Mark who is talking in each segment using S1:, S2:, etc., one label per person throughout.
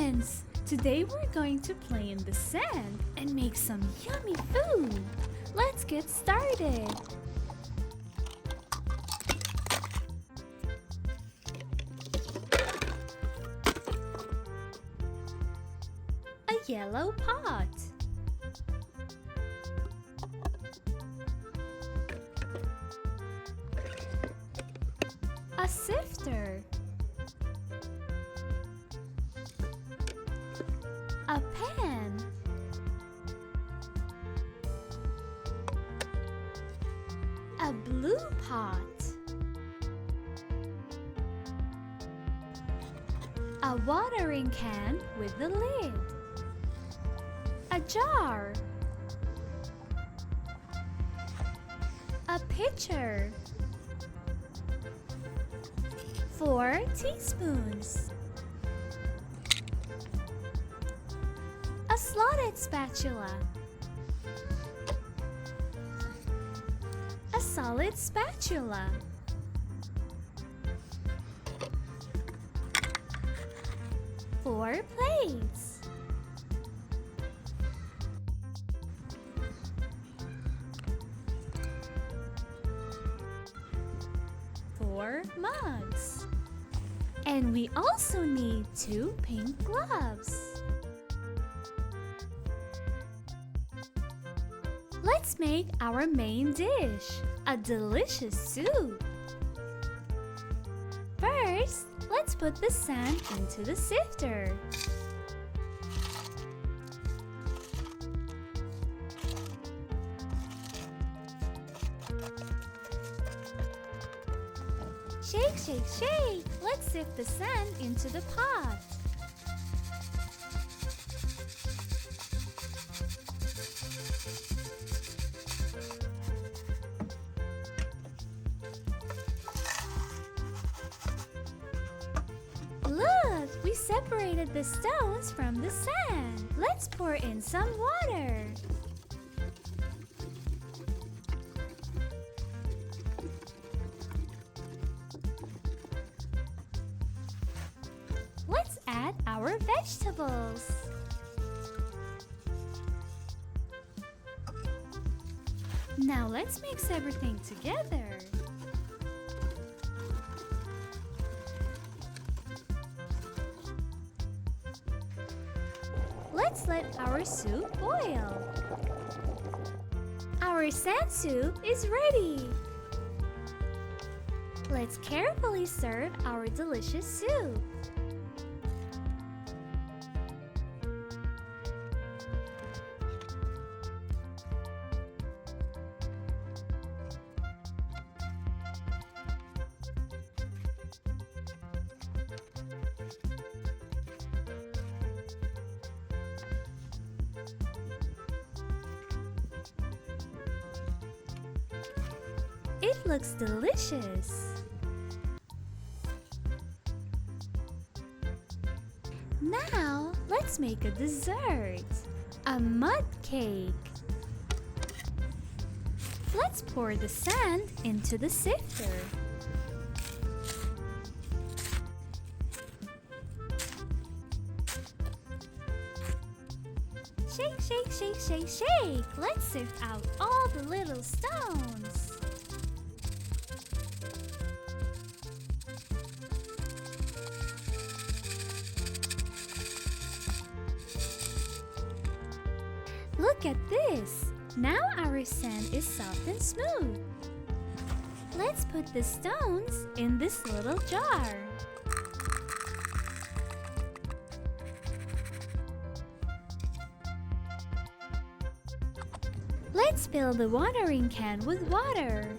S1: friends! Today we're going to play in the sand and make some yummy food. Let's get started. A yellow pot. A sifter. A pan. A blue pot. A watering can with the lid. A jar. A pitcher. 4 teaspoons. A slotted spatula. A solid spatula. 4 plates. 4 mugs. And we also need 2 pink gloves. Let's make our main dish, a delicious soup. First, let's put the sand into the sifter. Shake, shake, shake! Let's sift the sand into the pot. Look! We separated the stones from the sand. Let's pour in some water. Let's add our vegetables. Now let's mix everything together. Let's let our soup boil. Our sand soup is ready. Let's carefully serve our delicious soup. It looks delicious. Now, let's make a dessert, a mud cake. Let's pour the sand into the sifter. Shake, shake, shake, shake, shake. Let's sift out all the little stones. Look at this! Now our sand is soft and smooth. Let's put the stones in this little jar. Let's fill the watering can with water.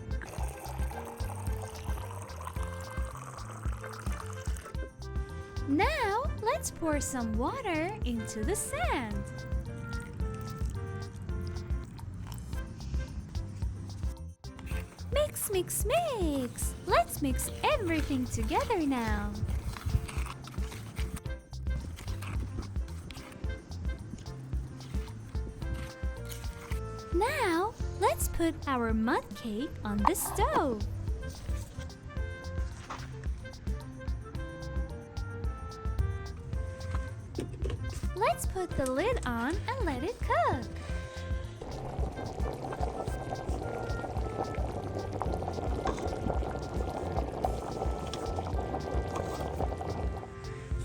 S1: Now, let's pour some water into the sand. Mix, mix, mix! Let's mix everything together now. Now, let's put our mud cake on the stove. Let's put the lid on and let it cook.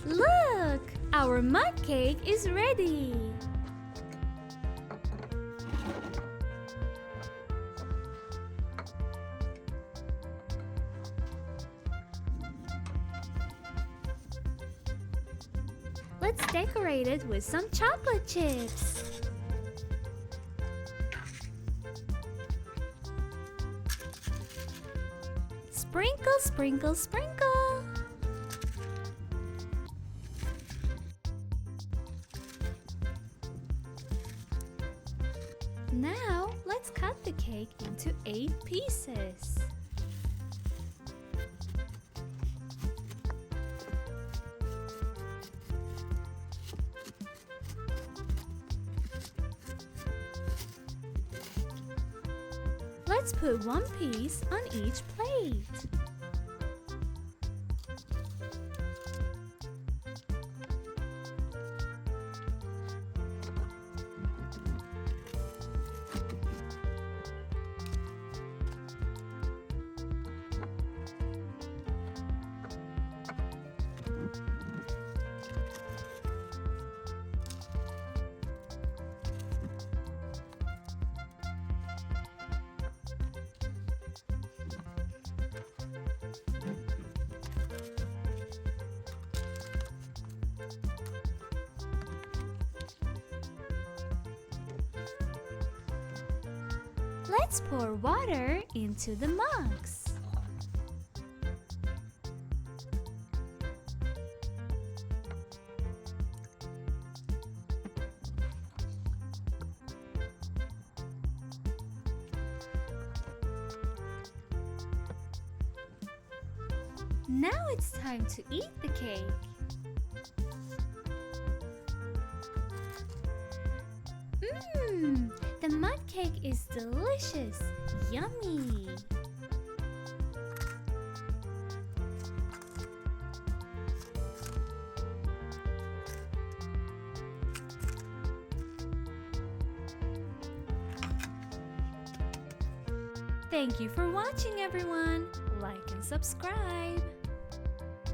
S1: Look! Our mud cake is ready! Let's decorate it with some chocolate chips. Sprinkle, sprinkle, sprinkle. Now, let's cut the cake into 8 pieces. Let's put one piece on each plate. Let's pour water into the mugs. Now it's time to eat the cake. The mud cake is delicious. Yummy! Thank you for watching, everyone. Like and subscribe.